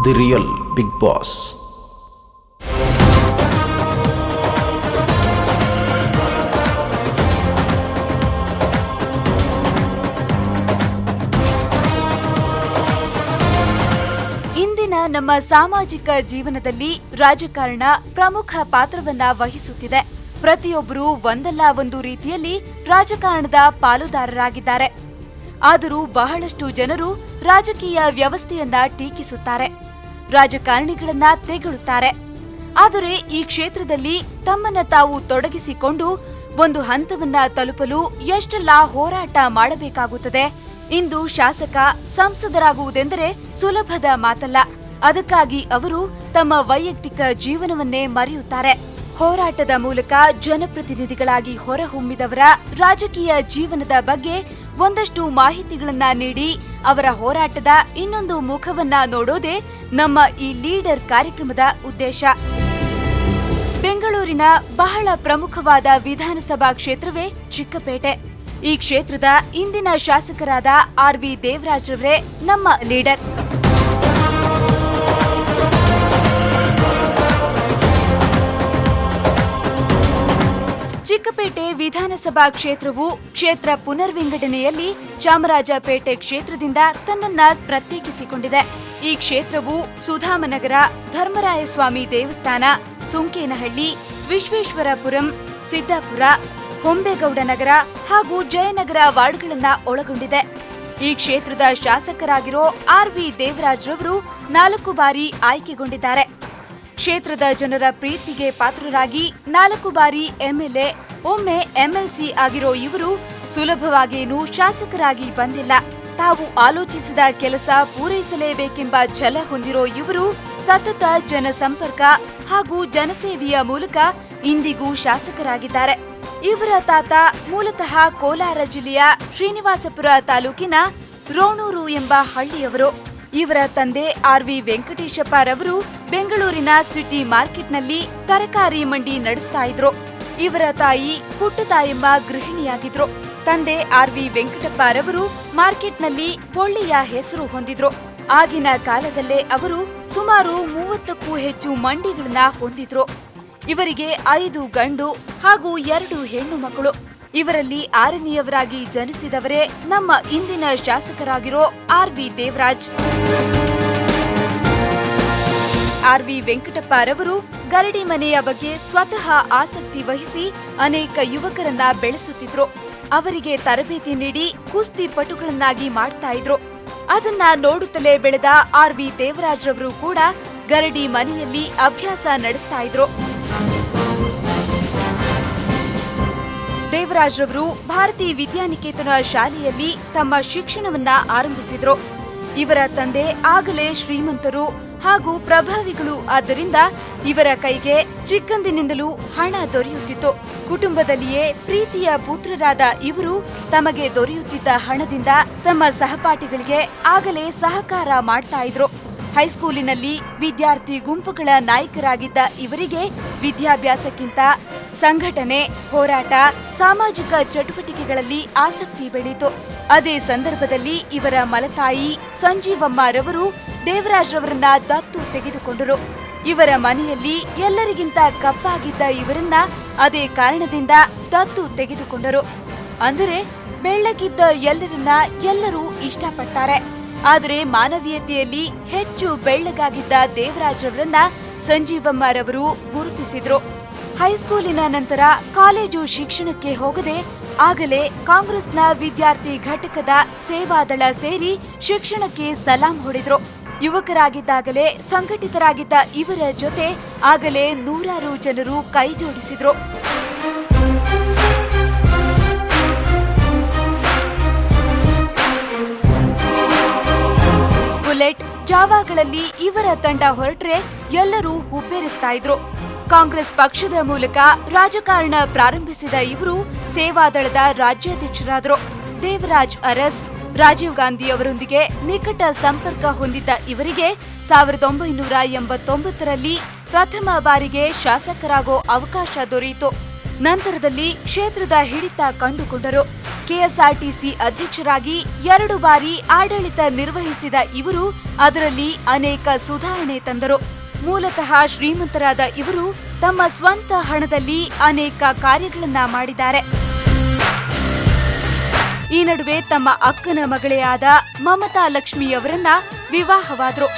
The real big boss. ಇಂದಿನ ನಮ್ಮ ಸಾಮಾಜಿಕ ಜೀವನದಲ್ಲಿ ರಾಜಕಾರಣ ಪ್ರಮುಖ ಪಾತ್ರವನ್ನ ವಹಿಸುತ್ತಿದೆ. ಪ್ರತಿಯೊಬ್ಬರೂ ಒಂದಲ್ಲ ಒಂದು ರೀತಿಯಲ್ಲಿ ರಾಜಕಾರಣದ ಪಾಲುದಾರರಾಗಿದ್ದಾರೆ. ಆದರೂ ಬಹಳಷ್ಟು ಜನರು ರಾಜಕೀಯ ವ್ಯವಸ್ಥೆಯನ್ನ ಟೀಕಿಸುತ್ತಾರೆ, ರಾಜಕಾರಣಿಗಳನ್ನ ತೆಗಳುತ್ತಾರೆ. ಆದರೆ ಈ ಕ್ಷೇತ್ರದಲ್ಲಿ ತಮ್ಮನ್ನ ತಾವು ತೊಡಗಿಸಿಕೊಂಡು ಒಂದು ಹಂತವನ್ನ ತಲುಪಲು ಎಷ್ಟೆಲ್ಲ ಹೋರಾಟ ಮಾಡಬೇಕಾಗುತ್ತದೆ. ಇಂದು ಶಾಸಕ ಸಂಸದರಾಗುವುದೆಂದರೆ ಸುಲಭದ ಮಾತಲ್ಲ. ಅದಕ್ಕಾಗಿ ಅವರು ತಮ್ಮ ವೈಯಕ್ತಿಕ ಜೀವನವನ್ನೇ ಮರೆಯುತ್ತಾರೆ. ಹೋರಾಟದ ಮೂಲಕ ಜನಪ್ರತಿನಿಧಿಗಳಾಗಿ ಹೊರಹೊಮ್ಮಿದವರ ರಾಜಕೀಯ ಜೀವನದ ಬಗ್ಗೆ ಒಂದಷ್ಟು ಮಾಹಿತಿಗಳನ್ನ ನೀಡಿ ಅವರ ಹೋರಾಟದ ಇನ್ನೊಂದು ಮುಖವನ್ನ ನೋಡೋದೇ ನಮ್ಮ ಈ ಲೀಡರ್ ಕಾರ್ಯಕ್ರಮದ ಉದ್ದೇಶ. ಬೆಂಗಳೂರಿನ ಬಹಳ ಪ್ರಮುಖವಾದ ವಿಧಾನಸಭಾ ಕ್ಷೇತ್ರವೇ ಚಿಕ್ಕಪೇಟೆ. ಈ ಕ್ಷೇತ್ರದ ಇಂದಿನ ಶಾಸಕರಾದ ಆರ್.ವಿ. ದೇವರಾಜ್ ರವರೇ ನಮ್ಮ ಲೀಡರ್. ಚಿಕ್ಕಪೇಟೆ ವಿಧಾನಸಭಾ ಕ್ಷೇತ್ರವು ಕ್ಷೇತ್ರ ಪುನರ್ವಿಂಗಡಣೆಯಲ್ಲಿ ಚಾಮರಾಜಪೇಟೆ ಕ್ಷೇತ್ರದಿಂದ ತನ್ನನ್ನ ಪ್ರತ್ಯೇಕಿಸಿಕೊಂಡಿದೆ. ಈ ಕ್ಷೇತ್ರವು ಸುಧಾಮನಗರ, ಧರ್ಮರಾಯಸ್ವಾಮಿ ದೇವಸ್ಥಾನ, ಸುಂಕೇನಹಳ್ಳಿ, ವಿಶ್ವೇಶ್ವರಪುರಂ, ಸಿದ್ದಾಪುರ, ಹೊಂಬೇಗೌಡನಗರ ಹಾಗೂ ಜಯನಗರ ವಾರ್ಡ್ಗಳನ್ನ ಒಳಗೊಂಡಿದೆ. ಈ ಕ್ಷೇತ್ರದ ಶಾಸಕರಾಗಿರೋ ಆರ್.ವಿ. ದೇವರಾಜ್ ರವರು 4 ಬಾರಿ ಆಯ್ಕೆಗೊಂಡಿದ್ದಾರೆ. ಕ್ಷೇತ್ರದ ಜನರ ಪ್ರೀತಿಗೆ ಪಾತ್ರರಾಗಿ 4 ಬಾರಿ ಎಂಎಲ್ಎ, ಒಮ್ಮೆ ಎಂಎಲ್ಸಿ ಆಗಿರೋ ಇವರು ಸುಲಭವಾಗೇನೂ ಶಾಸಕರಾಗಿ ಬಂದಿಲ್ಲ. ತಾವು ಆಲೋಚಿಸಿದ ಕೆಲಸ ಪೂರೈಸಲೇಬೇಕೆಂಬ ಛಲ ಹೊಂದಿರೋ ಇವರು ಸತತ ಜನಸಂಪರ್ಕ ಹಾಗೂ ಜನಸೇವೆಯ ಮೂಲಕ ಇಂದಿಗೂ ಶಾಸಕರಾಗಿದ್ದಾರೆ. ಇವರ ತಾತ ಮೂಲತಃ ಕೋಲಾರ ಜಿಲ್ಲೆಯ ಶ್ರೀನಿವಾಸಪುರ ತಾಲೂಕಿನ ರೋಣೂರು ಎಂಬ ಹಳ್ಳಿಯವರು. ಇವರ ತಂದೆ ಆರ್.ವಿ. ವೆಂಕಟೇಶಪ್ಪ ರವರು ಬೆಂಗಳೂರಿನ ಸಿಟಿ ಮಾರ್ಕೆಟ್ನಲ್ಲಿ ತರಕಾರಿ ಮಂಡಿ ನಡೆಸ್ತಾ ಇದ್ರು. ಇವರ ತಾಯಿ ಪುಟ್ಟತಾಯಮ್ಮ ಗೃಹಿಣಿಯಾಗಿದ್ರು. ತಂದೆ ಆರ್.ವಿ. ವೆಂಕಟಪ್ಪ ರವರು ಮಾರ್ಕೆಟ್ನಲ್ಲಿ ಒಳ್ಳೆಯ ಹೆಸರು ಹೊಂದಿದ್ರು. ಆಗಿನ ಕಾಲದಲ್ಲೇ ಅವರು ಸುಮಾರು 30ಕ್ಕೂ ಹೆಚ್ಚು ಮಂಡಿಗಳನ್ನ ಹೊಂದಿದ್ರು. ಇವರಿಗೆ 5 ಗಂಡು ಹಾಗೂ 2 ಹೆಣ್ಣು ಮಕ್ಕಳು. ಇವರಲ್ಲಿ 6ನೇಯವರಾಗಿ ಜನಿಸಿದವರೇ ನಮ್ಮ ಇಂದಿನ ಶಾಸಕರಾಗಿರೋ ಆರ್.ವಿ. ದೇವರಾಜ್. ಆರ್.ವಿ. ವೆಂಕಟಪ್ಪ ರವರು ಗರಡಿ ಮನೆಯ ಬಗ್ಗೆ ಸ್ವತಃ ಆಸಕ್ತಿ ವಹಿಸಿ ಅನೇಕ ಯುವಕರನ್ನ ಬೆಳೆಸುತ್ತಿದ್ರು. ಅವರಿಗೆ ತರಬೇತಿ ನೀಡಿ ಕುಸ್ತಿ ಪಟುಗಳನ್ನಾಗಿ ಮಾಡ್ತಾ ಇದ್ರು. ಅದನ್ನ ನೋಡುತ್ತಲೇ ಬೆಳೆದ ಆರ್.ವಿ. ದೇವರಾಜ್ ರವರು ಕೂಡ ಗರಡಿ ಮನೆಯಲ್ಲಿ ಅಭ್ಯಾಸ ನಡೆಸ್ತಾ ಇದ್ರು. ದೇವರಾಜ್ ರವರು ಭಾರತೀಯ ವಿದ್ಯಾನಿಕೇತನ ಶಾಲೆಯಲ್ಲಿ ತಮ್ಮ ಶಿಕ್ಷಣವನ್ನ ಆರಂಭಿಸಿದ್ರು. ಇವರ ತಂದೆ ಆಗಲೇ ಶ್ರೀಮಂತರು ಹಾಗೂ ಪ್ರಭಾವಿಗಳು. ಆದ್ದರಿಂದ ಇವರ ಕೈಗೆ ಚಿಕ್ಕಂದಿನಿಂದಲೂ ಹಣ ದೊರೆಯುತ್ತಿತ್ತು. ಕುಟುಂಬದಲ್ಲಿಯೇ ಪ್ರೀತಿಯ ಪುತ್ರರಾದ ಇವರು ತಮಗೆ ದೊರೆಯುತ್ತಿದ್ದ ಹಣದಿಂದ ತಮ್ಮ ಸಹಪಾಠಿಗಳಿಗೆ ಆಗಲೇ ಸಹಕಾರ ಮಾಡ್ತಾ ಇದ್ರು. ಹೈಸ್ಕೂಲಿನಲ್ಲಿ ವಿದ್ಯಾರ್ಥಿ ಗುಂಪುಗಳ ನಾಯಕರಾಗಿದ್ದ ಇವರಿಗೆ ವಿದ್ಯಾಭ್ಯಾಸಕ್ಕಿಂತ ಸಂಘಟನೆ, ಹೋರಾಟ, ಸಾಮಾಜಿಕ ಚಟುವಟಿಕೆಗಳಲ್ಲಿ ಆಸಕ್ತಿ ಬೆಳೆಯಿತು. ಅದೇ ಸಂದರ್ಭದಲ್ಲಿ ಇವರ ಮಲತಾಯಿ ಸಂಜೀವಮ್ಮ ರವರು ದೇವರಾಜ್ ರವರನ್ನ ದತ್ತು ತೆಗೆದುಕೊಂಡರು. ಇವರ ಮನೆಯಲ್ಲಿ ಎಲ್ಲರಿಗಿಂತ ಕಪ್ಪಾಗಿದ್ದ ಇವರನ್ನ ಅದೇ ಕಾರಣದಿಂದ ದತ್ತು ತೆಗೆದುಕೊಂಡರು. ಅಂದರೆ ಬೆಳ್ಳಗಿದ್ದ ಎಲ್ಲರನ್ನ ಎಲ್ಲರೂ ಇಷ್ಟಪಡ್ತಾರೆ. ಆದರೆ ಮಾನವೀಯತೆಯಲ್ಲಿ ಹೆಚ್ಚು ಬೆಳ್ಳಗಾಗಿದ್ದ ದೇವರಾಜ್ ರವರನ್ನ ಸಂಜೀವಮ್ಮ ರವರು ಗುರುತಿಸಿದ್ರು. ಹೈಸ್ಕೂಲಿನ ನಂತರ ಕಾಲೇಜು ಶಿಕ್ಷಣಕ್ಕೆ ಹೋಗದೆ ಆಗಲೇ ಕಾಂಗ್ರೆಸ್ನ ವಿದ್ಯಾರ್ಥಿ ಘಟಕದ ಸೇವಾದಳ ಸೇರಿ ಶಿಕ್ಷಣಕ್ಕೆ ಸಲಾಂ ಹೊಡೆದ್ರು. ಯುವಕರಾಗಿದ್ದಾಗಲೇ ಸಂಘಟಿತರಾಗಿದ್ದ ಇವರ ಜೊತೆ ಆಗಲೇ 100 ಜನರು ಕೈ ಜೋಡಿಸಿದ್ರು. ಬುಲೆಟ್, ಜಾವಾಗಳಲ್ಲಿ ಇವರ ತಂಡ ಹೊರಟ್ರೆ ಎಲ್ಲರೂ ಹುಬ್ಬೇರಿಸ್ತಾ ಇದ್ರು. ಕಾಂಗ್ರೆಸ್ ಪಕ್ಷದ ಮೂಲಕ ರಾಜಕಾರಣ ಪ್ರಾರಂಭಿಸಿದ ಇವರು ಸೇವಾದಳದ ರಾಜ್ಯಾಧ್ಯಕ್ಷರಾದರು. ದೇವರಾಜ್ ಅರಸ್, ರಾಜೀವ್ ಗಾಂಧಿ ಅವರೊಂದಿಗೆ ನಿಕಟ ಸಂಪರ್ಕ ಹೊಂದಿದ್ದ ಇವರಿಗೆ 1989ರಲ್ಲಿ ಪ್ರಥಮ ಬಾರಿಗೆ ಶಾಸಕರಾಗೋ ಅವಕಾಶ ದೊರೆಯಿತು. ನಂತರದಲ್ಲಿ ಕ್ಷೇತ್ರದ ಹಿಡಿತ ಕಂಡುಕೊಂಡರು. ಕೆಎಸ್ಆರ್ಟಿಸಿ ಅಧ್ಯಕ್ಷರಾಗಿ 2 ಬಾರಿ ಆಡಳಿತ ನಿರ್ವಹಿಸಿದ ಇವರು ಅದರಲ್ಲಿ ಅನೇಕ ಸುಧಾರಣೆ ತಂದರು. ಮೂಲತಃ ಶ್ರೀಮಂತರಾದ ಇವರು ತಮ್ಮ ಸ್ವಂತ ಹಣದಲ್ಲಿ ಅನೇಕ ಕಾರ್ಯಗಳನ್ನ ಮಾಡಿದ್ದಾರೆ. ಈ ನಡುವೆ ತಮ್ಮ ಅಕ್ಕನ ಮಗಳೇ ಆದ ಮಮತಾ ಲಕ್ಷ್ಮಿಯವರನ್ನ ವಿವಾಹವಾದರು.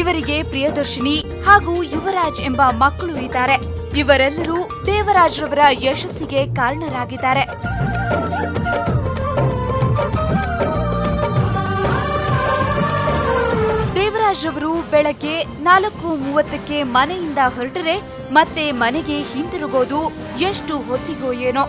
ಇವರಿಗೆ ಪ್ರಿಯದರ್ಶಿನಿ ಹಾಗೂ ಯುವರಾಜ್ ಎಂಬ ಮಕ್ಕಳು ಇದ್ದಾರೆ. ಇವರೆಲ್ಲರೂ ದೇವರಾಜ್ರವರ ಯಶಸ್ಸಿಗೆ ಕಾರಣರಾಗಿದ್ದಾರೆ. ದೇವರಾಜ್ರವರು ಬೆಳಗ್ಗೆ 4:30ಕ್ಕೆ ಮನೆಯಿಂದ ಹೊರಟರೆ ಮತ್ತೆ ಮನೆಗೆ ಹಿಂತಿರುಗೋದು ಎಷ್ಟು ಹೊತ್ತಿಗೋ ಏನೋ.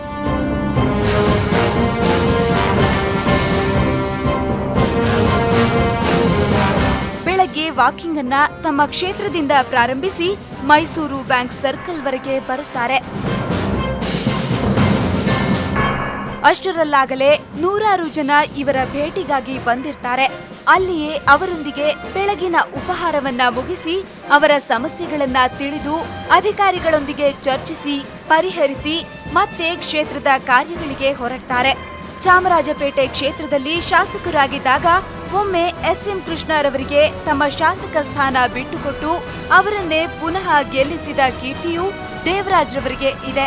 ಬೆಳಗ್ಗೆ ವಾಕಿಂಗ್ ಅನ್ನ ತಮ್ಮ ಕ್ಷೇತ್ರದಿಂದ ಪ್ರಾರಂಭಿಸಿ ಮೈಸೂರು ಬ್ಯಾಂಕ್ ಸರ್ಕಲ್ ವರೆಗೆ ಬರುತ್ತಾರೆ. ಅಷ್ಟರಲ್ಲಾಗಲೇ 100 ಜನ ಇವರ ಭೇಟಿಗಾಗಿ ಬಂದಿರ್ತಾರೆ. ಅಲ್ಲಿಯೇ ಅವರೊಂದಿಗೆ ಬೆಳಗಿನ ಉಪಹಾರವನ್ನ ಮುಗಿಸಿ ಅವರ ಸಮಸ್ಯೆಗಳನ್ನ ತಿಳಿದು ಅಧಿಕಾರಿಗಳೊಂದಿಗೆ ಚರ್ಚಿಸಿ ಪರಿಹರಿಸಿ ಮತ್ತೆ ಕ್ಷೇತ್ರದ ಕಾರ್ಯಗಳಿಗೆ ಹೊರಡ್ತಾರೆ. ಚಾಮರಾಜಪೇಟೆ ಕ್ಷೇತ್ರದಲ್ಲಿ ಶಾಸಕರಾಗಿದ್ದಾಗ ಒಮ್ಮೆ ಎಸ್ಎಂ ಕೃಷ್ಣರವರಿಗೆ ತಮ್ಮ ಶಾಸಕ ಸ್ಥಾನ ಬಿಟ್ಟುಕೊಟ್ಟು ಅವರನ್ನೇ ಪುನಃ ಗೆಲ್ಲಿಸಿದ ಕೀರ್ತಿಯೂ ದೇವರಾಜ್ರವರಿಗೆ ಇದೆ.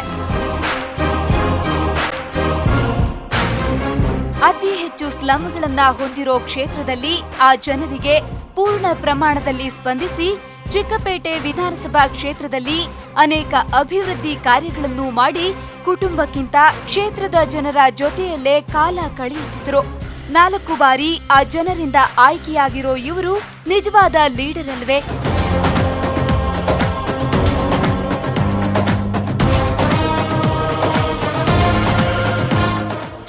ಅತಿ ಹೆಚ್ಚು ಸ್ಲಂಗಳನ್ನ ಹೊಂದಿರೋ ಕ್ಷೇತ್ರದಲ್ಲಿ ಆ ಜನರಿಗೆ ಪೂರ್ಣ ಪ್ರಮಾಣದಲ್ಲಿ ಸ್ಪಂದಿಸಿ ಚಿಕ್ಕಪೇಟೆ ವಿಧಾನಸಭಾ ಕ್ಷೇತ್ರದಲ್ಲಿ ಅನೇಕ ಅಭಿವೃದ್ಧಿ ಕಾರ್ಯಗಳನ್ನು ಮಾಡಿ ಕುಟುಂಬಕ್ಕಿಂತ ಕ್ಷೇತ್ರದ ಜನರ ಜೊತೆಯಲ್ಲೇ ಕಾಲ ಕಳೆಯುತ್ತಿದ್ದರು. 4 ಬಾರಿ ಆ ಜನರಿಂದ ಆಯ್ಕೆಯಾಗಿರೋ ಇವರು ನಿಜವಾದ ಲೀಡರ್ ಅಲ್ವೇ?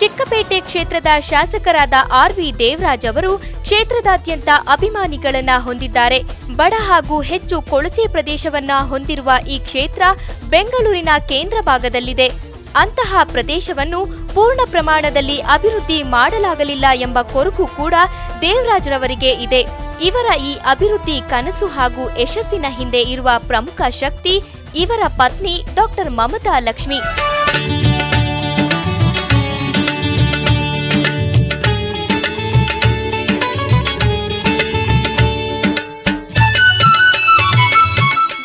ಚಿಕ್ಕಪೇಟೆ ಕ್ಷೇತ್ರದ ಶಾಸಕರಾದ ಆರ್.ವಿ. ದೇವರಾಜ್ ಅವರು ಕ್ಷೇತ್ರದಾದ್ಯಂತ ಅಭಿಮಾನಿಗಳನ್ನ ಹೊಂದಿದ್ದಾರೆ. ಬಡ ಹಾಗೂ ಹೆಚ್ಚು ಕೊಳಚೆ ಪ್ರದೇಶವನ್ನ ಹೊಂದಿರುವ ಈ ಕ್ಷೇತ್ರ ಬೆಂಗಳೂರಿನ ಕೇಂದ್ರ ಭಾಗದಲ್ಲಿದೆ. ಅಂತಹ ಪ್ರದೇಶವನ್ನು ಪೂರ್ಣ ಪ್ರಮಾಣದಲ್ಲಿ ಅಭಿವೃದ್ಧಿ ಮಾಡಲಾಗಲಿಲ್ಲ ಎಂಬ ಕೊರಗು ಕೂಡ ದೇವರಾಜ್ರವರಿಗೆ ಇದೆ. ಇವರ ಈ ಅಭಿವೃದ್ಧಿ ಕನಸು ಹಾಗೂ ಯಶಸ್ಸಿನ ಹಿಂದೆ ಇರುವ ಪ್ರಮುಖ ಶಕ್ತಿ ಇವರ ಪತ್ನಿ ಡಾಕ್ಟರ್ ಮಮತಾ ಲಕ್ಷ್ಮಿ.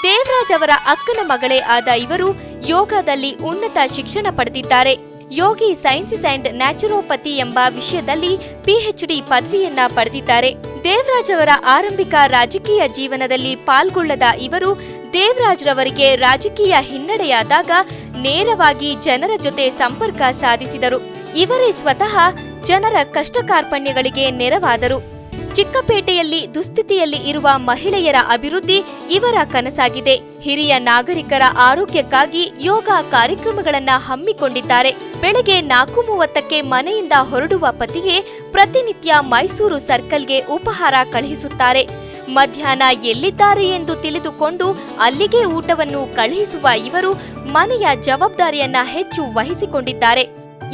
ದೇವರಾಜ್ ಅವರ ಅಕ್ಕನ ಮಗಳೇ ಆದ ಇವರು ಯೋಗದಲ್ಲಿ ಉನ್ನತ ಶಿಕ್ಷಣ ಪಡೆದಿದ್ದಾರೆ. ಯೋಗಿ ಸೈನ್ಸಸ್ ಅಂಡ್ ನ್ಯಾಚುರೋಪತಿ ಎಂಬ ವಿಷಯದಲ್ಲಿ ಪಿಎಚ್ಡಿ ಪದವಿಯನ್ನ ಪಡೆದಿದ್ದಾರೆ. ದೇವರಾಜ್ ಅವರ ಆರಂಭಿಕ ರಾಜಕೀಯ ಜೀವನದಲ್ಲಿ ಪಾಲ್ಗೊಳ್ಳದ ಇವರು ದೇವರಾಜ್ ರವರಿಗೆ ರಾಜಕೀಯ ಹಿನ್ನಡೆಯಾದಾಗ ನೇರವಾಗಿ ಜನರ ಜೊತೆ ಸಂಪರ್ಕ ಸಾಧಿಸಿದರು. ಇವರೇ ಸ್ವತಃ ಜನರ ಕಷ್ಟ ಕಾರ್ಪಣ್ಯಗಳಿಗೆ ನೆರವಾದರು. ಚಿಕ್ಕಪೇಟೆಯಲ್ಲಿ ದುಸ್ಥಿತಿಯಲ್ಲಿ ಇರುವ ಮಹಿಳೆಯರ ಅಭಿವೃದ್ಧಿ ಇವರ ಕನಸಾಗಿದೆ. ಹಿರಿಯ ನಾಗರಿಕರ ಆರೋಗ್ಯಕ್ಕಾಗಿ ಯೋಗ ಕಾರ್ಯಕ್ರಮಗಳನ್ನ ಹಮ್ಮಿಕೊಂಡಿದ್ದಾರೆ. ಬೆಳಗ್ಗೆ 4:30ಕ್ಕೆ ಮನೆಯಿಂದ ಹೊರಡುವ ಪತಿಗೆ ಪ್ರತಿನಿತ್ಯ ಮೈಸೂರು ಸರ್ಕಲ್ಗೆ ಉಪಹಾರ ಕಳುಹಿಸುತ್ತಾರೆ. ಮಧ್ಯಾಹ್ನ ಎಲ್ಲಿದ್ದಾರೆ ಎಂದು ತಿಳಿದುಕೊಂಡು ಅಲ್ಲಿಗೆ ಊಟವನ್ನು ಕಳುಹಿಸುವ ಇವರು ಮನೆಯ ಜವಾಬ್ದಾರಿಯನ್ನ ಹೆಚ್ಚು ವಹಿಸಿಕೊಂಡಿದ್ದಾರೆ.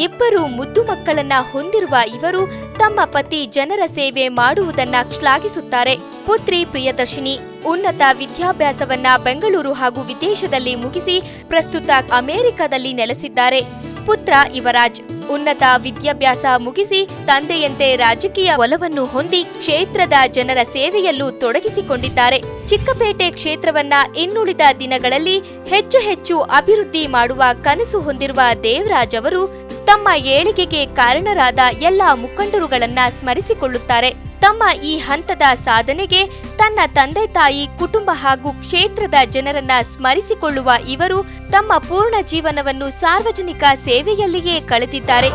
2 ಮುದ್ದು ಮಕ್ಕಳನ್ನ ಹೊಂದಿರುವ ಇವರು ತಮ್ಮ ಪತಿ ಜನರ ಸೇವೆ ಮಾಡುವುದನ್ನ ಶ್ಲಾಘಿಸುತ್ತಾರೆ. ಪುತ್ರಿ ಪ್ರಿಯದರ್ಶಿನಿ ಉನ್ನತ ವಿದ್ಯಾಭ್ಯಾಸವನ್ನ ಬೆಂಗಳೂರು ಹಾಗೂ ವಿದೇಶದಲ್ಲಿ ಮುಗಿಸಿ ಪ್ರಸ್ತುತ ಅಮೆರಿಕದಲ್ಲಿ ನೆಲೆಸಿದ್ದಾರೆ. ಪುತ್ರ ಯುವರಾಜ್ ಉನ್ನತ ವಿದ್ಯಾಭ್ಯಾಸ ಮುಗಿಸಿ ತಂದೆಯಂತೆ ರಾಜಕೀಯ ಒಲವನ್ನು ಹೊಂದಿ ಕ್ಷೇತ್ರದ ಜನರ ಸೇವೆಯಲ್ಲೂ ತೊಡಗಿಸಿಕೊಂಡಿದ್ದಾರೆ. ಚಿಕ್ಕಪೇಟೆ ಕ್ಷೇತ್ರವನ್ನ ಇನ್ನುಳಿದ ದಿನಗಳಲ್ಲಿ ಹೆಚ್ಚು ಹೆಚ್ಚು ಅಭಿವೃದ್ಧಿ ಮಾಡುವ ಕನಸು ಹೊಂದಿರುವ ದೇವರಾಜ್ ಅವರು ತಮ್ಮ ಏಳಿಗೆಗೆ ಕಾರಣರಾದ ಎಲ್ಲಾ ಮುಖಂಡರುಗಳನ್ನ ಸ್ಮರಿಸಿಕೊಳ್ಳುತ್ತಾರೆ. ತಮ್ಮ ಈ ಹಂತದ ಸಾಧನೆಗೆ ತನ್ನ ತಂದೆ ತಾಯಿ, ಕುಟುಂಬ ಹಾಗೂ ಕ್ಷೇತ್ರದ ಜನರನ್ನ ಸ್ಮರಿಸಿಕೊಳ್ಳುವ ಇವರು ತಮ್ಮ ಪೂರ್ಣ ಜೀವನವನ್ನು ಸಾರ್ವಜನಿಕ ಸೇವೆಯಲ್ಲಿಯೇ ಕಳೆದಿದ್ದಾರೆ.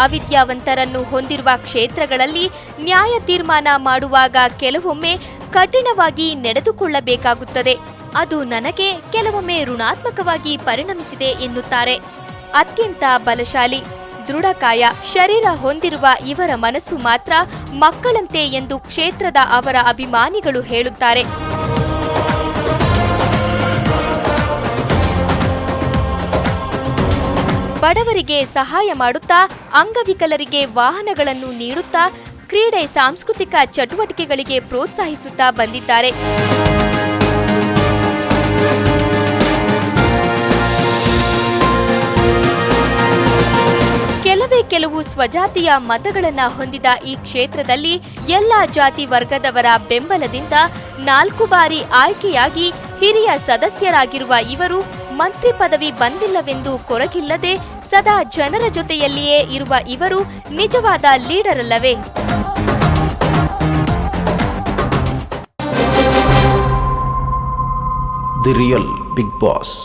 ಅವಿದ್ಯಾವಂತರನ್ನು ಹೊಂದಿರುವ ಕ್ಷೇತ್ರಗಳಲ್ಲಿ ನ್ಯಾಯ ತೀರ್ಮಾನ ಮಾಡುವಾಗ ಕೆಲವೊಮ್ಮೆ ಕಠಿಣವಾಗಿ ನಡೆದುಕೊಳ್ಳಬೇಕಾಗುತ್ತದೆ. ಅದು ನನಗೆ ಕೆಲವೊಮ್ಮೆ ಋಣಾತ್ಮಕವಾಗಿ ಪರಿಣಮಿಸಿದೆ ಎನ್ನುತ್ತಾರೆ. ಅತ್ಯಂತ ಬಲಶಾಲಿ, ದೃಢಕಾಯ ಶರೀರ ಹೊಂದಿರುವ ಇವರ ಮನಸ್ಸು ಮಾತ್ರ ಮಕ್ಕಳಂತೆ ಎಂದು ಕ್ಷೇತ್ರದ ಅವರ ಅಭಿಮಾನಿಗಳು ಹೇಳುತ್ತಾರೆ. ಬಡವರಿಗೆ ಸಹಾಯ ಮಾಡುತ್ತಾ, ಅಂಗವಿಕಲರಿಗೆ ವಾಹನಗಳನ್ನು ನೀಡುತ್ತಾ, ಕ್ರೀಡೆ ಸಾಂಸ್ಕೃತಿಕ ಚಟುವಟಿಕೆಗಳಿಗೆ ಪ್ರೋತ್ಸಾಹಿಸುತ್ತಾ ಬಂದಿದ್ದಾರೆ. ಕೆಲವು ಸ್ವಜಾತಿಯ ಮತಗಳನ್ನ ಹೊಂದಿದ ಈ ಕ್ಷೇತ್ರದಲ್ಲಿ ಎಲ್ಲಾ ಜಾತಿ ವರ್ಗದವರ ಬೆಂಬಲದಿಂದ 4 ಬಾರಿ ಆಯ್ಕೆಯಾಗಿ ಹಿರಿಯ ಸದಸ್ಯರಾಗಿರುವ ಇವರು ಮಂತ್ರಿ ಪದವಿ ಬಂದಿಲ್ಲವೆಂದು ಕೊರಗಿಲ್ಲದೆ ಸದಾ ಜನರ ಜೊತೆಯಲ್ಲಿಯೇ ಇರುವ ಇವರು ನಿಜವಾದ ಲೀಡರ್ ಅಲ್ಲವೇ? The real big boss.